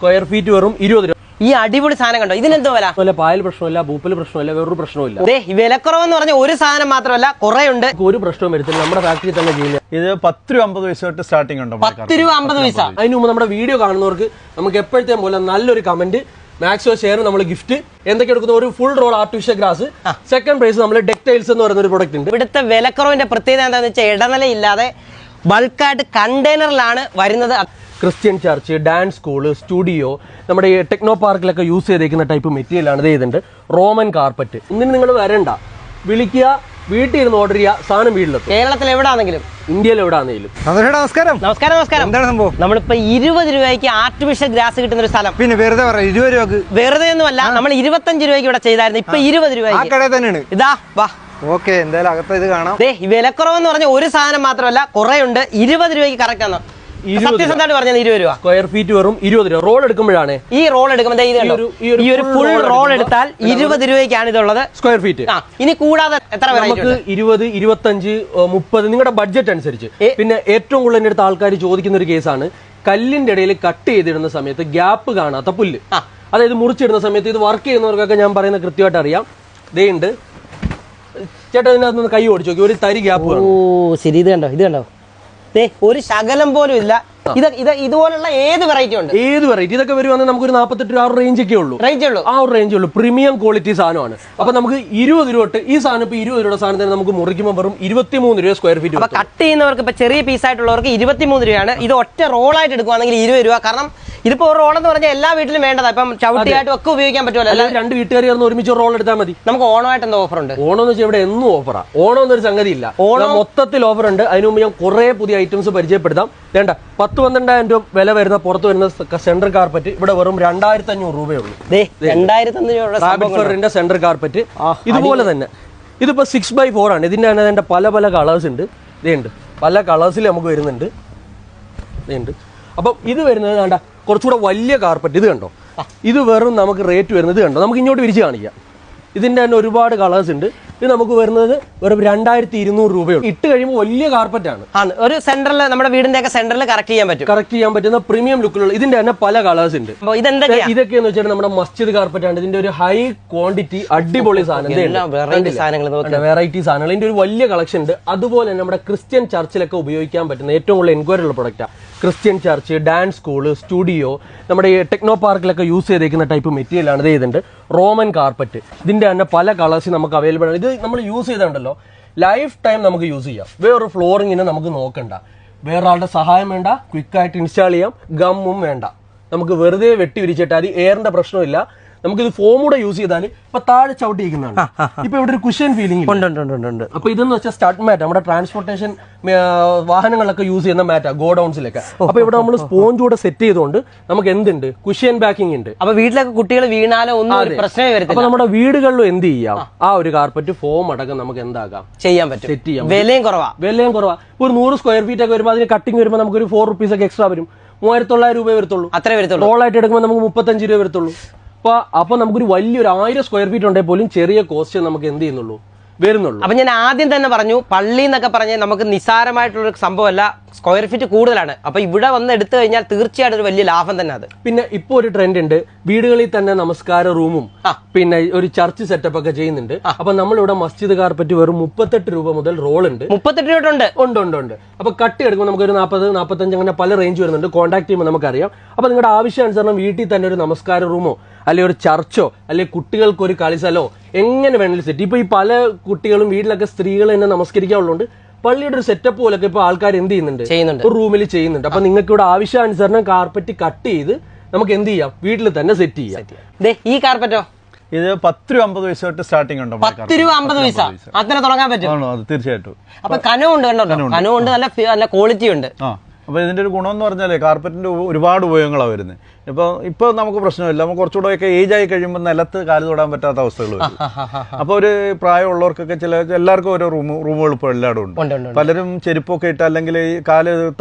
Square feet വെറും 20 രൂപ. ഈ അടിപൊളി സാധനം കണ്ടോ, ഇതിനെന്തോ വില? പായൽ പ്രശ്നമില്ല, ഭൂപ്പൽ പ്രശ്നമില്ല, വേറൊരു പ്രശ്നമില്ല. വിലക്കുറവെന്ന് പറഞ്ഞ ഒരു സാധനം മാത്രമല്ല, കുറെ ഉണ്ട്. ഒരു പ്രശ്നവും വരുത്തില്ല, നമ്മുടെ ഫാക്ടറി തന്നെ ചെയ്യുന്നത്. ഇത് 10 രൂപ 50 പൈസ തൊട്ട് സ്റ്റാർട്ടിംഗ് ഉണ്ട്. 10 രൂപ 50 പൈസ. അതിന് മുമ്പ് നമ്മുടെ വീഡിയോ കാണുന്നവർക്ക് നമുക്ക് എപ്പോഴത്തെയും പോലെ നല്ലൊരു കമന്റ്, മാക്സിമം ഷെയർ, നമ്മൾ ഗിഫ്റ്റ് എന്തൊക്കെ എടുക്കുന്ന ഒരു full roll artificial grass. Second prize നമ്മൾ ടെക്സ്റ്റൈൽസ് എന്ന് പറയുന്ന ഒരു പ്രൊഡക്റ്റ് ഉണ്ട്. ഇവിടുത്തെ വിലക്കുറവിന്റെ പ്രത്യേകത എന്താണെന്ന് വെച്ചാൽ ഇടനിലയില്ലാതെ ബൾക്കായിട്ട് കണ്ടെയ്നറിലാണ് വരുന്നത്. Christian church, dance school, studio, നമ്മുടെ ഈ ടെക്നോ പാർക്കിലൊക്കെ യൂസ് ചെയ്തേക്കുന്ന ടൈപ്പ് മെറ്റീരിയലാണ് ഇത്. ചെയ്തിട്ടുണ്ട് റോമൻ കാർപ്പറ്റ്. ഒന്നിന് നിങ്ങൾ വരണ്ട, വിളിക്കുക, വീട്ടിൽ ഇരുന്ന് ഓർഡർ ചെയ്യുക, സാധനം വീട്ടിലെത്തും. കേരളത്തിൽ എവിടെയാണെങ്കിലും, ഇന്ത്യയിൽ എവിടെയാണെങ്കിലും. നമസ്കാരം. നമസ്കാരം. എന്താണ് സംഭവം? നമ്മളിപ്പോ 20 രൂപയ്ക്ക് ആർട്ടിഫിഷ്യൽ ഗ്രാസ് കിട്ടുന്ന ഒരു സ്ഥലം. പിന്നെ വെറുതെ പറയാം, 20 രൂപക്ക്. വെറുതെ ഒന്നുമല്ല, നമ്മൾ 25 രൂപയ്ക്ക് ഇവിടെ ചെയ്തായിരുന്നു, ഇപ്പൊ 20 രൂപയ്ക്ക്. കടയിൽ തന്നെയാണ്. ഇതാ വാ. ഓക്കെ, എന്തായാലും അകത്ത് ഇത് കാണാം. വിലക്കുറവെന്ന് പറഞ്ഞ ഒരു സാധനം മാത്രമല്ല, കുറെ ഉണ്ട്. 20 രൂപയ്ക്ക് കറക്റ്റ് ആണോ? സത്യസന്ധമായിട്ട് പറഞ്ഞത് 20 രൂപ. സ്ക്വയർ ഫീറ്റ് വെറും 20 രൂപ. റോൾ എടുക്കുമ്പോഴാണ് ഈ റോൾ എടുക്കുമ്പോൾ ഈ ഒരു ഫുൾ റോൾ എടുത്താൽ 20 രൂപയ്ക്കാണ് ഇതുള്ളത്. Square feet. ഇനി കൂടാതെ എത്ര നമുക്ക് 20, 25, 30 നിങ്ങളുടെ ബഡ്ജറ്റ് അനുസരിച്ച്. പിന്നെ ഏറ്റവും കൂടുതൽ എൻ്റെ അടുത്ത് ആൾക്കാർ ചോദിക്കുന്ന ഒരു കേസാണ്, കല്ലിന്റെ ഇടയിൽ കട്ട് ചെയ്തിടുന്ന സമയത്ത് ഗ്യാപ്പ് കാണാത്ത പുല്ല്. അതായത് മുറിച്ചിടുന്ന സമയത്ത് ഇത് വർക്ക് ചെയ്യുന്നവർക്കൊക്കെ ഞാൻ പറയുന്നത് കൃത്യമായിട്ട് അറിയാം. ദേ ഉണ്ട് ചേട്ടാ, ഇതിനകത്ത് കൈ ഓടിച്ചു നോക്കി, ഒരു തരി ഗ്യാപ്പ്. ഓ ശരി, ഇത് കണ്ടോ ഒരു ശകലം പോലും ഇല്ല. ഇതുപോലുള്ള ഏത് വെറൈറ്റി ഉണ്ട്? ഏത് വെറൈറ്റി ഇതൊക്കെ വരുവാണെങ്കിൽ നമുക്ക് ഒരു 48 രൂപ റേഞ്ച് ഒക്കെ ഉള്ളൂ. ആ ഒരു റേഞ്ച് ഉള്ളൂ. പ്രീമിയം ക്വാളിറ്റി സാധനമാണ്. അപ്പൊ നമുക്ക് 20 രൂപ തൊട്ട് ഈ സാധനം ഇപ്പൊ 20 രൂപയുടെ സാധനം തന്നെ നമുക്ക് മുറിക്കുമ്പോൾ വെറും 23 രൂപ സ്ക്വയർ ഫീറ്റ്. അപ്പൊ കട്ട് ചെയ്യുന്നവർക്ക് ഇപ്പൊ ചെറിയ പീസായിട്ടുള്ളവർക്ക് 23 രൂപയാണ്. ഇത് ഒറ്റ റോളായിട്ട് എടുക്കുവാണെങ്കിൽ 20 രൂപ. കാരണം ഇതിപ്പോ ഒരു റോൾ എന്ന് പറഞ്ഞാൽ എല്ലാ വീട്ടിലും വേണ്ടതാ. ഇപ്പം ചവിട്ടിയായിട്ടും ഒക്കെ ഉപയോഗിക്കാൻ പറ്റുമല്ലോ. അല്ലാതെ രണ്ട് വീട്ടുകാർ ചേർന്ന് ഒരുമിച്ച് റോൾ എടുത്താൽ മതി. നമുക്ക് ഓണമായിട്ട് എന്താ ഓഫർ ഉണ്ട്? ഓണം എന്ന് വെച്ചാൽ ഇവിടെ എന്നും ഓഫറാ. ഓണം എന്നൊരു സംഗതി ഇല്ല, ഓണം മൊത്തത്തിൽ ഓഫർ ഉണ്ട്. അതിന് മുമ്പ് ഞാൻ കുറെ പുതിയ ഐറ്റംസ് പരിചയപ്പെടുത്താം. വേണ്ട 10-12,000 രൂപ വില വരുന്ന പുറത്ത് വരുന്ന സെന്റർ കാർപ്പറ്റ് ഇവിടെ വെറും 2500 രൂപയുള്ളൂ. 2500 സെന്റർ കാർപ്പറ്റ് ഇതുപോലെ തന്നെ. ഇതിപ്പോ 6x4 ആണ്. ഇതിന്റെ തന്നെ പല പല കളേഴ്സ് ഉണ്ട്. ഇതുണ്ട്, പല കളേഴ്സിൽ നമുക്ക് വരുന്നുണ്ട്. ഇതുണ്ട്. അപ്പം ഇത് വരുന്നത് വേണ്ട കുറച്ചുകൂടെ വലിയ കാർപ്പറ്റ്. ഇത് കണ്ടോ, ഇത് വെറും നമുക്ക് റേറ്റ് വരുന്നത് കണ്ടോ, നമുക്ക് ഇങ്ങോട്ട് വിരിച്ച് കാണിക്കാം. ഇതിന്റെ തന്നെ ഒരുപാട് കളേഴ്സ് ഉണ്ട്. ഇത് നമുക്ക് വരുന്നത് വെറും 2200 രൂപയുള്ളൂ. ഇട്ട് കഴിയുമ്പോൾ വലിയ കാർപ്പറ്റാണ്. ഒരു സെന്ററിൽ, നമ്മുടെ വീടിന്റെ ഒക്കെ സെന്ററിൽ കറക്റ്റ് ചെയ്യാൻ പറ്റുന്ന പ്രീമിയം ലുക്കിലുള്ള ഇതിന്റെ തന്നെ പല കളേഴ്സ് ഉണ്ട്. ഇതൊക്കെയെന്ന് വെച്ചാൽ നമ്മുടെ മസ്ജിദ് കാർപ്പറ്റാണ്. ഇതിന്റെ ഒരു ഹൈ ക്വാണ്ടിറ്റി അടിപൊളി സാധനം, വെറൈറ്റി സാധനങ്ങൾ. ഇതിന്റെ ഒരു വലിയ കളക്ഷൻ ഉണ്ട്. അതുപോലെ തന്നെ നമ്മുടെ ക്രിസ്ത്യൻ ചർച്ചിലൊക്കെ ഉപയോഗിക്കാൻ പറ്റുന്ന ഏറ്റവും കൂടുതൽ എൻക്വയറി ഉള്ള പ്രൊഡക്റ്റാണ്. Christian church, dance school, studio, നമ്മുടെ ഈ ടെക്നോ പാർക്കിലൊക്കെ യൂസ് ചെയ്തേക്കുന്ന ടൈപ്പ് മെറ്റീരിയലാണ്. ഇത് ചെയ്തിട്ടുണ്ട് റോമൻ കാർപ്പറ്റ്. ഇതിന്റെ തന്നെ പല കളേഴ്സ് നമുക്ക് അവൈലബിൾ ആണ്. ഇത് നമ്മൾ യൂസ് ചെയ്തിട്ടുണ്ടല്ലോ, ലൈഫ് ടൈം നമുക്ക് യൂസ് ചെയ്യാം. വേറൊരു ഫ്ലോറിങ്ങിനെ നമുക്ക് നോക്കണ്ട, വേറെ ആളുടെ സഹായം വേണ്ട, ക്വിക്കായിട്ട് ഇൻസ്റ്റാൾ ചെയ്യാം, ഗമ്മും വേണ്ട. നമുക്ക് വെറുതെ വെട്ടി വിരിച്ചിട്ട് അത് എയറിന്റെ പ്രശ്നമില്ല. നമുക്കിത് ഫോം കൂടെ യൂസ് ചെയ്താൽ ഇപ്പൊ താഴെ ചവിട്ടിയിരിക്കുന്നതാണ്. ഇപ്പൊ ഇവിടെ ഒരു കുഷൻ ഫീലിംഗ് ഉണ്ട്. അപ്പൊ ഇതെന്ന് വെച്ചാൽ സ്റ്റാർട്ട് മാറ്റ്, നമ്മുടെ ട്രാൻസ്പോർട്ടേഷൻ വാഹനങ്ങളൊക്കെ യൂസ് ചെയ്യുന്ന മാറ്റാ, ഗോഡൌൺസിലൊക്കെ. അപ്പൊ ഇവിടെ നമ്മൾ സ്പോഞ്ച് കൂടെ സെറ്റ് ചെയ്തുകൊണ്ട് നമുക്ക് എന്തുണ്ട്, കുഷ്യൻ ബാക്കിംഗ് ഉണ്ട്. അപ്പൊ വീട്ടിലൊക്കെ കുട്ടികൾ വീണാലോ ഒന്നും പ്രശ്നമേ വരത്തില്ല. അപ്പൊ നമ്മുടെ വീടുകളിലും എന്ത് ചെയ്യാം, ആ ഒരു കാർപ്പറ്റ് ഫോം അടക്കം നമുക്ക് എന്താക്കാം, ചെയ്യാൻ പറ്റും, സെറ്റ് ചെയ്യാം. വിലയും കുറവാ. ഒരു 100 സ്ക്വയർ ഫീറ്റ് ഒക്കെ വരുമ്പോൾ അതിന് കട്ടിങ് വരുമ്പോൾ നമുക്ക് ഒരു 4 rupees ഒക്കെ എക്സ്ട്രാ വരും. 3900 രൂപ വരത്തുള്ളൂ. അത്രേ വരത്തുള്ളൂ. റോളായിട്ട് എടുക്കുമ്പോൾ നമുക്ക് 35 രൂപ വരത്തുള്ളൂ. അപ്പൊ നമുക്കൊരു വലിയൊരു 1000 സ്ക്വയർ ഫീറ്റ് ഉണ്ടെങ്കിൽ പോലും ചെറിയ കോസ്റ്റ് നമുക്ക് എന്ത് ചെയ്യുന്നുള്ളൂ, വരുന്നുള്ളൂ. അപ്പൊ ഞാൻ ആദ്യം തന്നെ പറഞ്ഞു, പള്ളി എന്നൊക്കെ പറഞ്ഞ് നമുക്ക് നിസ്സാരമായിട്ടുള്ള സംഭവമല്ല, സ്ക്വയർ ഫീറ്റ് കൂടുതലാണ്. അപ്പൊ ഇവിടെ വന്ന് എടുത്തു കഴിഞ്ഞാൽ തീർച്ചയായിട്ടും ഒരു വലിയ ലാഭം തന്നെ അത്. പിന്നെ ഇപ്പൊ ഒരു ട്രെൻഡ് ഉണ്ട്, വീടുകളിൽ തന്നെ നമസ്കാര റൂമും പിന്നെ ഒരു ചർച്ച് സെറ്റപ്പ് ഒക്കെ ചെയ്യുന്നുണ്ട്. അപ്പൊ നമ്മളിവിടെ മസ്ജിദ് കാർപ്പറ്റ് വെറും 38 രൂപ മുതൽ റോൾ ഉണ്ട്. 38 രൂപ ഉണ്ട്. അപ്പൊ കട്ട് എടുക്കുമ്പോൾ നമുക്ക് ഒരു 40, 45 അങ്ങനെ പല റേഞ്ച് വരുന്നുണ്ട്. കോൺടാക്ട് ചെയ്യുമ്പോൾ നമുക്കറിയാം. അപ്പൊ നിങ്ങളുടെ ആവശ്യാനുസരണം വീട്ടിൽ തന്നെ ഒരു നമസ്കാര റൂമോ അല്ലെങ്കിൽ ഒരു ചർച്ചോ അല്ലെങ്കിൽ കുട്ടികൾക്ക് ഒരു കളിസ്ഥലോ എങ്ങനെ വേണമെങ്കിലും സെറ്റ്. ഇപ്പൊ ഈ പല കുട്ടികളും വീട്ടിലൊക്കെ സ്ത്രീകൾ തന്നെ നമസ്കരിക്കാനുള്ളതുകൊണ്ട് പള്ളിയുടെ ഒരു സെറ്റപ്പ് പോലൊക്കെ ഇപ്പൊ ആൾക്കാർ എന്ത് ചെയ്യുന്നുണ്ട്, ഒരു റൂമിൽ ചെയ്യുന്നുണ്ട്. അപ്പൊ നിങ്ങൾക്ക് ഇവിടെ ആവശ്യാനുസരണം കാർപ്പറ്റ് കട്ട് ചെയ്ത് നമുക്ക് എന്ത് ചെയ്യാം, വീട്ടിൽ തന്നെ സെറ്റ് ചെയ്യാം. ഈ കാർപ്പറ്റോ ഇത് 10 രൂപ 50 പൈസ തൊട്ട് സ്റ്റാർട്ടിംഗ് ഉണ്ട്. 10 രൂപ 50 പൈസ അങ്ങനെ തുടങ്ങാൻ പറ്റും. തീർച്ചയായിട്ടും. അപ്പൊ കനമുണ്ട്, കനമുണ്ട്, നല്ല ക്വാളിറ്റി ഉണ്ട്. അപ്പോൾ ഇതിൻ്റെ ഒരു ഗുണമെന്ന് പറഞ്ഞാൽ കാർപ്പറ്റിൻ്റെ ഒരുപാട് ഉപയോഗങ്ങളാണ് വരുന്നത്. ഇപ്പോൾ നമുക്ക് പ്രശ്നമില്ല. നമുക്ക് കുറച്ചുകൂടെയൊക്കെ ഏജ് ആയി കഴിയുമ്പോൾ നിലത്ത് കാല് തൊടാൻ പറ്റാത്ത അവസ്ഥകൾ വരും. അപ്പോൾ ഒരു പ്രായമുള്ളവർക്കൊക്കെ എല്ലാവർക്കും ഓരോ റൂമുകൾ ഇപ്പോൾ എല്ലായിടും ഉണ്ട്. പലരും ചെരുപ്പൊക്കെ ഇട്ട് അല്ലെങ്കിൽ ഈ കാല്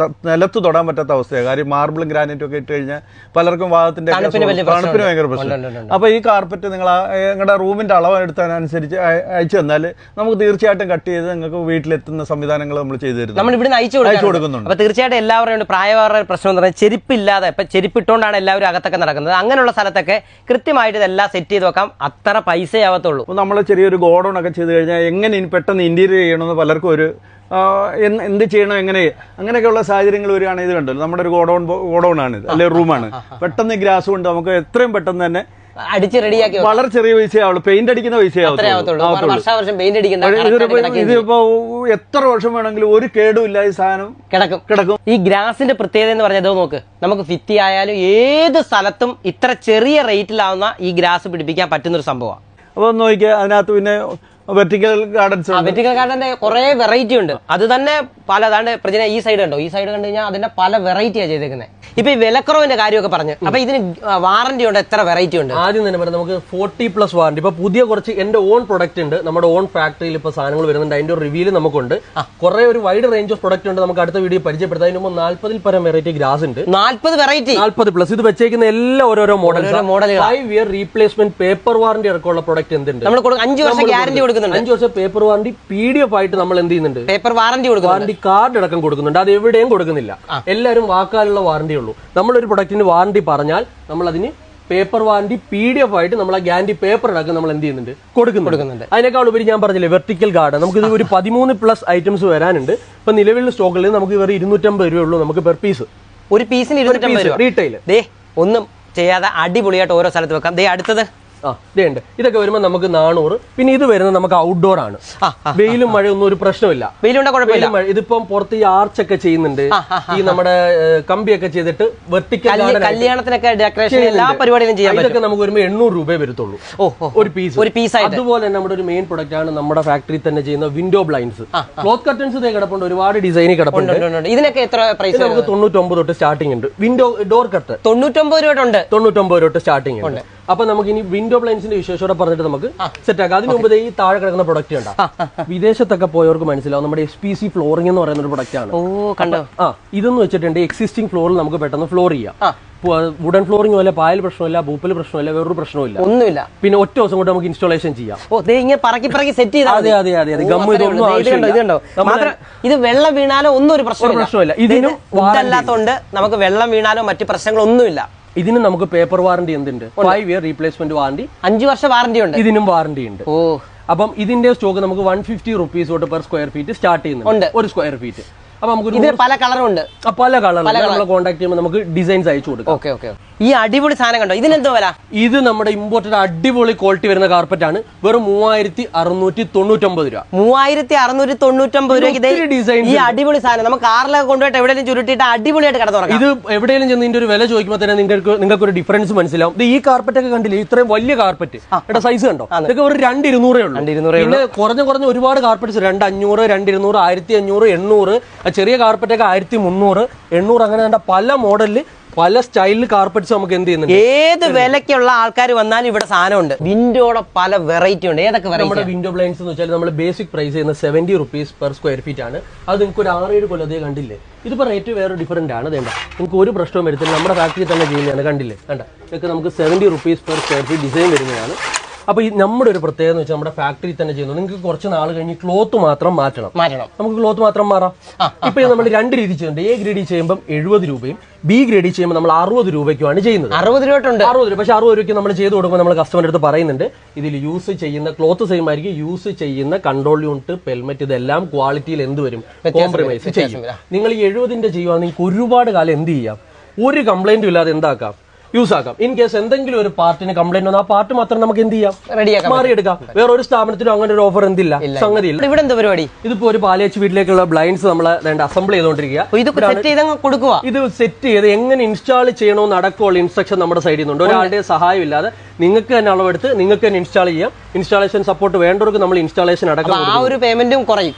നിലത്ത് തൊടാൻ പറ്റാത്ത അവസ്ഥയാണ്. കാര്യം മാർബിളും ഗ്രാനൈറ്റും ഒക്കെ ഇട്ട് കഴിഞ്ഞാൽ പലർക്കും വാദത്തിൻ്റെ തണുപ്പിന് ഭയങ്കര പ്രശ്നം. അപ്പോൾ ഈ കാർപ്പറ്റ് നിങ്ങളുടെ റൂമിൻ്റെ അളവ് എടുത്തനുസരിച്ച് അയച്ചു തന്നാൽ നമുക്ക് തീർച്ചയായിട്ടും കട്ട് ചെയ്ത് നിങ്ങൾക്ക് വീട്ടിലെത്തുന്ന സംവിധാനങ്ങൾ നമ്മൾ ചെയ്തു തരുന്നു. നമ്മൾ ഇവിടെ അയച്ചു കൊടുക്കുന്നുണ്ട്. അപ്പോൾ തീർച്ചയായിട്ടും എല്ലാവരും പ്രായമായ പ്രശ്നം എന്ന് പറഞ്ഞാൽ ചെരുപ്പില്ലാതെ, ഇപ്പം ചെരുപ്പിട്ടുകൊണ്ടാണ് എല്ലാവരും അകത്തൊക്കെ നടക്കുന്നത്. അങ്ങനെയുള്ള സ്ഥലത്തൊക്കെ കൃത്യമായിട്ട് ഇതെല്ലാം സെറ്റ് ചെയ്ത് വെക്കാം. അത്ര പൈസയാവത്തുള്ളൂ. അപ്പോൾ നമ്മൾ ചെറിയൊരു ഗോഡൗൺ ഒക്കെ ചെയ്ത് കഴിഞ്ഞാൽ എങ്ങനെ ഇനി പെട്ടെന്ന് ഇന്റീരിയർ ചെയ്യണമെന്ന് പലർക്കും ഒരു എന്ത് ചെയ്യണം അങ്ങനെയൊക്കെയുള്ള സാഹചര്യങ്ങൾ വരികയാണ്. ഇത് കണ്ടല്ലോ, നമ്മുടെ ഒരു ഗോഡൗൺ ആണ് ഇത്, അല്ലെങ്കിൽ റൂമാണ്. പെട്ടെന്ന് ഗ്രാസ് കൊണ്ട് നമുക്ക് എത്രയും പെട്ടെന്ന് തന്നെ അടിച്ച് റെഡിയാക്കി വളരെ ചെറിയ പൈസയാവുള്ളൂ, പെയിന്റ് അടിക്കുന്ന വർഷം പെയിന്റ് ഇതിപ്പോ എത്ര വർഷം വേണമെങ്കിലും ഒരു കേടും ഇല്ല, ഈ സാധനം കിടക്കും. ഈ ഗ്രാസിന്റെ പ്രത്യേകത എന്ന് പറഞ്ഞത് നോക്ക്, നമുക്ക് ഭിത്തി ആയാലും ഏത് സ്ഥലത്തും ഇത്ര ചെറിയ റേറ്റിലാവുന്ന ഈ ഗ്രാസ് പിടിപ്പിക്കാൻ പറ്റുന്ന ഒരു സംഭവമാണ്. അപ്പൊ നോക്കിയാൽ അതിനകത്ത് പിന്നെ വെർട്ടിക്കൽ ഗാർഡൻസ്, വെർട്ടിക്കൽ ഗാർഡന്റെ കുറെ വെറൈറ്റി ഉണ്ട്. അത് തന്നെ പലതാണ്ട് പ്രജന ഈ സൈഡ് കണ്ടോ, ഈ സൈഡ് കണ്ടു കഴിഞ്ഞാൽ അതിന്റെ പല വെറൈറ്റിയാണ് ചെയ്തേക്കുന്നത്. ഇപ്പൊ ഈ വിലക്കുറവിന്റെ കാര്യമൊക്കെ പറഞ്ഞു, അപ്പൊ ഇതിന് വാറന്റി ഉണ്ട്, എത്ര വെറൈറ്റി ഉണ്ട്? ആദ്യം തന്നെ പറയാം, നമുക്ക് 40+ വാറന്റി. ഇപ്പൊ പുതിയ കുറച്ച് എന്റെ ഓൺ പ്രൊഡക്റ്റ് ഉണ്ട്, നമ്മുടെ ഓൺ ഫാക്ടറിയിൽ ഇപ്പൊ സാധനങ്ങൾ വരുന്നുണ്ട്. അതിന്റെ ഒരു റിവ്യൂല് നമുക്കുണ്ട്. കുറെ ഒരു വൈഡ് റേഞ്ച് ഓഫ് പ്രൊഡക്റ്റ് ഉണ്ട്. നമുക്ക് അടുത്ത വീഡിയോ പരിചയപ്പെടുത്താം. അതിന് മുമ്പ് 40 പരം വെറൈറ്റി ഗ്രാസ് ഉണ്ട്. 40 വെറൈറ്റി, 40+. ഇത് വെച്ചേക്കുന്ന എല്ലാം ഓരോരോ model. 5 year replacement paper warranty ഇറക്കമുള്ള പ്രൊഡക്റ്റ് എന്തുണ്ട്? നമ്മൾ 5 വർഷം ഗ്യാരണ്ടി കൊടുക്കുന്നുണ്ട്. 5 വർഷം പേപ്പർ വാറന്റി PDF ആയിട്ട് നമ്മൾ എന്ത് ചെയ്യുന്നുണ്ട്? പേപ്പർ വാറന്റി കൊടുക്കുന്നുണ്ട്. വാറന്റി കാർഡ് അടക്കം കൊടുക്കുന്നുണ്ട്. അത് എവിടെയും കൊടുക്കുന്നില്ല, എല്ലാവരും വാക്കാലുള്ള വാറന്റി ഉള്ളൂ. നമ്മളൊരു പ്രൊഡക്റ്റിന് വാറന്റി പറഞ്ഞാൽ നമ്മൾ അതിന് പേപ്പർ വാറന്റി PDF ആയിട്ട് നമ്മൾ ആ ഗ്യാരണ്ടി പേപ്പർ അടക്കം നമ്മൾ എന്ത് ചെയ്യുന്നുണ്ട്? കൊടുക്കുന്നുണ്ട്. അതിനേക്കാൾ ഉപരി ഞാൻ പറഞ്ഞില്ലേ, വെർട്ടിക്കൽ ഗാർഡൻ. നമുക്ക് ഇത് ഒരു 13+ ഐറ്റംസ് വരാനുണ്ട്. ഇപ്പൊ നിലവിലുള്ള സ്റ്റോക്കിൽ നമുക്ക് വേറെ 250 രൂപ ഉള്ളൂ നമുക്ക് പെർ പീസ്. ഒരു പീസിന് 250 രൂപ റീറ്റെയിൽ. ഒന്നും ചെയ്യാതെ അടിപൊളിയായിട്ട് ഓരോ സ്ഥലത്ത് വെക്കാം. അടുത്തത് ഇതുണ്ട്. ഇതൊക്കെ വരുമ്പോൾ നമുക്ക് 400. പിന്നെ ഇത് വരുന്നത് നമുക്ക് ഔട്ട്ഡോർ ആണ്. വെയിലും മഴയൊന്നും ഒരു പ്രശ്നമില്ല. ഇതിപ്പം പുറത്ത് ഈ ആർച്ചൊക്കെ ചെയ്യുന്നുണ്ട്, ഈ നമ്മുടെ കമ്പിയൊക്കെ ചെയ്തിട്ട് വെർട്ടിക്കൽ കല്യാണത്തിനൊക്കെ ഡെക്കറേഷൻ എല്ലാ പരിപാടികളും ചെയ്യാം. ഇതൊക്കെ നമുക്ക് വരുമ്പോൾ 800 രൂപയെ വരത്തുള്ളൂ ഒരു പീസ്. അതുപോലെ തന്നെ നമ്മുടെ ഒരു മെയിൻ പ്രൊഡക്റ്റ് ആണ് നമ്മുടെ ഫാക്ടറി തന്നെ ചെയ്യുന്ന വിൻഡോ ബ്ലൈൻഡ്സ്. ക്ലോത്ത് കർട്ടൻസ് കിടപ്പുണ്ട്, ഒരുപാട് ഡിസൈനിൽ കിടപ്പുണ്ട്. ഇതിനൊക്കെ എത്ര പ്രൈസ്? നമുക്ക് 99 തൊട്ട് സ്റ്റാർട്ടിംഗ് ഉണ്ട്. വിൻഡോ ഡോർ കർട്ടൻ 99 രൂപ ഉണ്ട്. 99 തൊട്ട് സ്റ്റാർട്ടിംഗ് ഉണ്ട്. അപ്പൊ നമുക്ക് ഇനി വിൻഡോ ബ്ലൈൻഡ്സിന്റെ വിശേഷത്തോടെ പറഞ്ഞിട്ട് നമുക്ക് സെറ്റ് ആക്കാം. അതിന് മുമ്പ് ഈ താഴെ കിടക്കുന്ന പ്രൊഡക്റ്റ് ഉണ്ടാവും. വിദേശത്തൊക്കെ പോയവർക്ക് മനസ്സിലാവും, നമ്മുടെ SPC ഫ്ലോറിംഗ് എന്ന് പറയുന്ന ഒരു പ്രൊഡക്റ്റ് ആണ്. ഇതെന്ന് വെച്ചിട്ടുണ്ട് എക്സിസ്റ്റിംഗ് ഫ്ലോറിൽ നമുക്ക് പെട്ടെന്ന് ഫ്ലോർ ചെയ്യാം. വുഡൻ ഫ്ലോറിംഗ് പോലെ പായൽ പ്രശ്നമില്ല, ഭൂപ്പൽ പ്രശ്നമില്ല, വേറൊരു പ്രശ്നമില്ല, ഒന്നുമില്ല. പിന്നെ ഒറ്റ ദിവസം കൊണ്ട് നമുക്ക് ഇൻസ്റ്റാളേഷൻ ചെയ്യാം. സെറ്റ് ചെയ്താൽ ഇത് വെള്ളം വീണാലോ ഒന്നും ഒരു പ്രശ്നമില്ല. ഇതിനും അല്ലാത്തതുകൊണ്ട് നമുക്ക് വെള്ളം വീണാലോ മറ്റു പ്രശ്നങ്ങളൊന്നുമില്ല. ഇതിന് നമുക്ക് പേപ്പർ വാറന്റി എന്തുണ്ട്? 5 ഇയർ റീപ്ലേസ്മെന്റ് വാറന്റി, 5 വർഷം വാറന്റി ഉണ്ട്. ഇതിനും വാറന്റി ഉണ്ട്. അപ്പം ഇതിന്റെ സ്റ്റോക്ക് നമുക്ക് 150 റുപ്പീസ് തൊട്ട് പെർ സ്ക്വയർ ഫീറ്റ് സ്റ്റാർട്ട് ചെയ്യുന്നുണ്ട്, ഒരു സ്ക്വയർ ഫീറ്റ്. അപ്പൊ നമുക്ക് പല കളറും ഉണ്ട്. പല കളറിൽ നമ്മളെ കോൺടാക്ട് ചെയ്യുമ്പോൾ നമുക്ക് ഡിസൈൻസ് അയച്ചു കൊടുക്കാം. ഈ അടിപൊളി സാധനം കണ്ടോ, ഇതിനെന്തോ വില? ഇത് നമ്മുടെ ഇമ്പോർട്ടഡ് അടിപൊളി ക്വാളിറ്റി വരുന്ന കാർപ്പറ്റ് ആണ്. വെറും 3699 രൂപ. 3699 രൂപ. ഈ അടിപൊളി സാധനം നമുക്ക് കാറിലൊക്കെ കൊണ്ടുപോയിട്ട് എവിടെയെങ്കിലും ചുരുട്ടിയിട്ട് അടിപൊളിയായിട്ട് കിടന്നു. ഇത് എവിടെയെങ്കിലും ചെന്ന് ഇതിന്റെ ഒരു വില ചോദിക്കുമ്പോൾ തന്നെ നിങ്ങൾക്ക് ഒരു ഡിഫറൻസ് മനസ്സിലാവും. ഈ കാർപ്പറ്റ് ഒക്കെ കണ്ടില്ലേ, ഇത്രയും വലിയ കാർപ്പറ്റ് സൈസ് കണ്ടോ? ഇതൊക്കെ ഒരു 2,200 ഉള്ളൂ. പിന്നെ കുറഞ്ഞ ഒരുപാട് കാർപ്പറ്റ്സ് 2,500, 2,200, 1,500, 800. ചെറിയ കാർപ്പറ്റൊക്കെ 1,300, 800. അങ്ങനെ പല മോഡലില് പല സ്റ്റൈലിൽ കാർപ്പറ്റ്സ് നമുക്ക് എന്ത് ചെയ്യുന്നുണ്ട്. ഏത് വിലക്കുള്ള ആൾക്കാർ വന്നാലും ഇവിടെ സാധനമുണ്ട്. വിൻഡോയുടെ പല വെറൈറ്റി ഉണ്ട്. ഏതൊക്കെ നമ്മുടെ വിൻഡോ ബ്ലൈൻഡ്സ് എന്ന് വെച്ചാൽ നമ്മൾ ബേസിക് പ്രൈസ് ചെയ്യുന്ന 70 റുപ്പീസ് പെർ സ്ക്വയർ ഫീറ്റ് ആണ്. അത് നിങ്ങൾക്ക് ഒരു 6-7 കൊല്ലം അതേ കണ്ടില്ലേ. ഇതിപ്പോ റേറ്റ് വേറെ ഡിഫറൻറ്റ് ആണ്. വേണ്ട, നിങ്ങൾക്ക് ഒരു പ്രശ്നവും വരത്തില്ല. നമ്മുടെ ഫാക്ടറി തന്നെ ചെയ്യുന്നതാണ്. കണ്ടില്ലേ, കണ്ട ഇതൊക്കെ നമുക്ക് 70 rupees per square feet design വരുന്നതാണ്. അപ്പൊ ഈ നമ്മുടെ ഒരു പ്രത്യേകത എന്ന് വെച്ചാൽ നമ്മുടെ ഫാക്ടറി തന്നെ ചെയ്യുന്നു. നിങ്ങൾക്ക് കുറച്ച് നാൾ കഴിഞ്ഞ് ക്ലോത്ത് മാത്രം മാറ്റണം. നമുക്ക് ക്ലോത്ത് മാത്രം മാറാം. ഇപ്പൊ നമ്മൾ 2 രീതി ചെയ്യുന്നുണ്ട്. A ഗ്രേഡിൽ ചെയ്യുമ്പോൾ 70 രൂപയും B ഗ്രേഡിൽ ചെയ്യുമ്പോൾ നമ്മൾ 60 രൂപയ്ക്കുമാണ് ചെയ്യുന്നത്. 60 രൂപ. പക്ഷെ 60 രൂപയ്ക്ക് നമ്മൾ ചെയ്ത് കൊടുക്കുമ്പോൾ നമ്മൾ കസ്റ്റമർ അടുത്ത് പറയുന്നുണ്ട്, ഇതിൽ യൂസ് ചെയ്യുന്ന ക്ലോത്ത് സെയിം ആയിരിക്കും, യൂസ് ചെയ്യുന്ന കൺട്രോൾ യൂണിറ്റ്, പെൽമെറ്റ്, ഇതെല്ലാം ക്വാളിറ്റിയിൽ എന്ത് വരും, കോംപ്രമൈസ് ചെയ്യും. നിങ്ങൾ ഈ 70ന്റെ ചെയ്യുവാണെങ്കിൽ നിങ്ങൾക്ക് ഒരുപാട് കാലം എന്ത് ചെയ്യാം, ഒരു കംപ്ലൈന്റും ഇല്ലാതെ എന്താക്കാം, യൂസ് ആക്കാം. ഇൻ കേസ് എന്തെങ്കിലും ഒരു പാർട്ടിന് കംപ്ലൈന്റ് വന്നാൽ ആ പാർട്ട് മാത്രം നമുക്ക് എന്ത് ചെയ്യാം, മാറിയെടുക്കാം. വേറെ ഒരു സ്ഥാപനത്തിനും അങ്ങനെ ഒരു ഓഫർ എന്തില്ല, സംഗതിയില്ല. ഇവിടെ എന്താ പരിപാടി? ഇതിപ്പോ ഒരു പാലേച്ച് വീട്ടിലേക്കുള്ള ബ്ലൈൻഡ്സ് നമ്മൾ അസംബിൾ ചെയ്തുകൊണ്ടിരിക്കുക. ഇത് സെറ്റ് ചെയ്ത് എങ്ങനെ ഇൻസ്റ്റാൾ ചെയ്യണമെന്ന് അടക്കമുള്ള ഇൻസ്ട്രക്ഷൻ നമ്മുടെ സൈഡിൽ നിന്നുണ്ട്. ഒരാളുടെ സഹായം ഇല്ലാതെ നിങ്ങൾക്ക് തന്നെ അളവെടുത്ത് നിങ്ങൾക്ക് തന്നെ ഇൻസ്റ്റാൾ ചെയ്യാം. ഇൻസ്റ്റാളേഷൻ സപ്പോർട്ട് വേണ്ടവർക്ക് നമ്മൾ ഇൻസ്റ്റാളേഷൻ അടക്കം ആ ഒരു പേയ്മെന്റും കുറയും.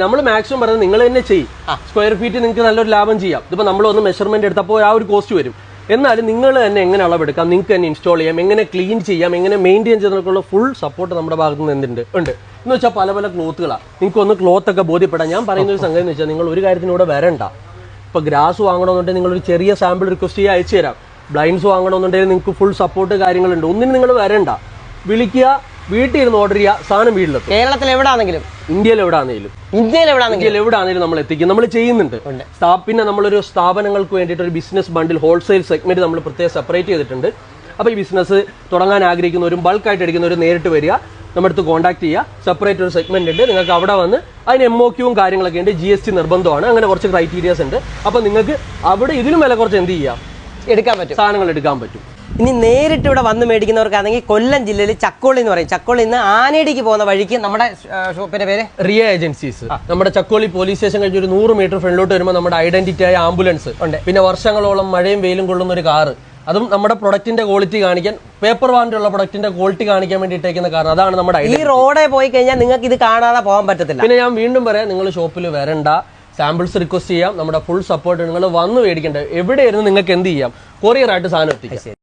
നമ്മൾ മാക്സിമം പറയുന്നത് നിങ്ങൾ തന്നെ ചെയ്യും. സ്ക്വയർ ഫീറ്റ് നിങ്ങൾക്ക് നല്ലൊരു ലാഭം ചെയ്യാം. ഇതിപ്പോ നമ്മളൊന്ന് മെഷർമെന്റ് എടുത്തപ്പോൾ ആ ഒരു കോസ്റ്റ് വരും. എന്നാലും നിങ്ങൾ തന്നെ എങ്ങനെ അളവെടുക്കാം, നിങ്ങൾക്ക് തന്നെ ഇൻസ്റ്റാൾ ചെയ്യാം, എങ്ങനെ ക്ലീൻ ചെയ്യാം, എങ്ങനെ മെയിൻറ്റെയിൻ ചെയ്യുന്നതിനുള്ള ഫുൾ സപ്പോർട്ട് നമ്മുടെ ഭാഗത്ത് നിന്ന് എന്തുണ്ട് ഉണ്ട് എന്ന് വെച്ചാൽ പല പല ക്ലോത്തുകളാണ്. നിങ്ങൾക്ക് ഒന്ന് ക്ലോത്ത് ഒക്കെ ബോധ്യപ്പെടാം. ഞാൻ പറയുന്ന ഒരു സംഗതി എന്ന് വെച്ചാൽ നിങ്ങൾ ഒരു കാര്യത്തിനൂടെ വരണ്ട. ഇപ്പോൾ ഗ്രാസ് വാങ്ങണമെന്നുണ്ടെങ്കിൽ നിങ്ങളൊരു ചെറിയ സാമ്പിൾ റിക്വസ്റ്റ് ചെയ്യാൻ അയച്ചു തരാം. ബ്ലൈൻഡ്സ് വാങ്ങണമെന്നുണ്ടെങ്കിൽ നിങ്ങൾക്ക് ഫുൾ സപ്പോർട്ട് കാര്യങ്ങളുണ്ട്. ഒന്നിനും നിങ്ങൾ വരണ്ട, വിളിക്കുക, വീട്ടിൽ ഇരുന്ന് ഓർഡർ ചെയ്യുക, സാധനം വീട്ടിലെത്തും. കേരളത്തിൽ എവിടാണെങ്കിലും, ഇന്ത്യയിൽ എവിടാണെങ്കിലും, ഇന്ത്യയിൽ എവിടാണെങ്കിലും നമ്മൾ എത്തിക്കും, നമ്മൾ ചെയ്യുന്നുണ്ട്. പിന്നെ നമ്മളൊരു സ്ഥാപനങ്ങൾക്ക് വേണ്ടിയിട്ട് ഒരു ബിസിനസ് ബണ്ടിൽ ഹോൾസെയിൽ സെഗ്മെന്റ് നമ്മൾ പ്രത്യേകം സെപ്പറേറ്റ് ചെയ്തിട്ടുണ്ട്. അപ്പോൾ ഈ ബിസിനസ് തുടങ്ങാൻ ആഗ്രഹിക്കുന്നവരും ബൾക്കായിട്ട് എടുക്കുന്നവരും നേരിട്ട് വരിക, നമ്മുടെ അടുത്ത് കോൺടാക്ട് ചെയ്യുക. സെപ്പറേറ്റ് ഒരു സെഗ്മെന്റ് ഉണ്ട്, നിങ്ങൾക്ക് അവിടെ വന്ന് അതിന് MOQയും കാര്യങ്ങളൊക്കെ ഉണ്ട്, GST നിർബന്ധമാണ്, അങ്ങനെ കുറച്ച് ക്രൈറ്റീരിയാസ് ഉണ്ട്. അപ്പോൾ നിങ്ങൾക്ക് അവിടെ ഇതിലും വില കുറച്ച് എന്ത് ചെയ്യാം, എടുക്കാൻ പറ്റും, സാധനങ്ങൾ എടുക്കാൻ പറ്റും. ഇനി നേരിട്ട് ഇവിടെ വന്ന് മേടിക്കുന്നവർക്കാണെങ്കിൽ കൊല്ലം ജില്ലയിൽ ചക്കോളി എന്ന് പറയും. ചക്കോളി നിന്ന് ആനേടിക്ക് പോകുന്ന വഴിക്ക് നമ്മുടെ ഷോപ്പിന്റെ പേര് റിയ ഏജൻസീസ്. നമ്മുടെ ചക്കോളി പോലീസ് സ്റ്റേഷൻ കഴിഞ്ഞ് ഒരു 100 മീറ്റർ ഫ്രണ്ടിലോട്ട് വരുമ്പോൾ നമ്മുടെ ഐഡന്റിറ്റി ആയ ആംബുലൻസ് ഉണ്ട്. പിന്നെ വർഷങ്ങളോളം മഴയും വെയിലും കൊള്ളുന്ന ഒരു കാറ്, അതും നമ്മുടെ പ്രൊഡക്റ്റിന്റെ ക്വാളിറ്റി കാണിക്കാൻ, പേപ്പർ വാറന്റിയുള്ള പ്രൊഡക്റ്റിന്റെ ക്വാളിറ്റി കാണിക്കാൻ വേണ്ടിയിട്ടേക്കുന്ന കാരണം. അതാണ് നമ്മുടെ ഈ റോഡേ പോയി കഴിഞ്ഞാൽ നിങ്ങൾക്ക് ഇത് കാണാതെ പോകാൻ പറ്റത്തില്ല. പിന്നെ ഞാൻ വീണ്ടും പറയാം, നിങ്ങൾ ഷോപ്പിൽ വരണ്ട, സാമ്പിൾസ് റിക്വസ്റ്റ് ചെയ്യാം, നമ്മുടെ ഫുൾ സപ്പോർട്ട്. നിങ്ങൾ വന്ന് മേടിക്കേണ്ടത് എവിടെയായിരുന്നു, നിങ്ങൾക്ക് എന്ത് ചെയ്യാം, കൊറിയർ ആയിട്ട് സാധനം എത്തിക്കാം.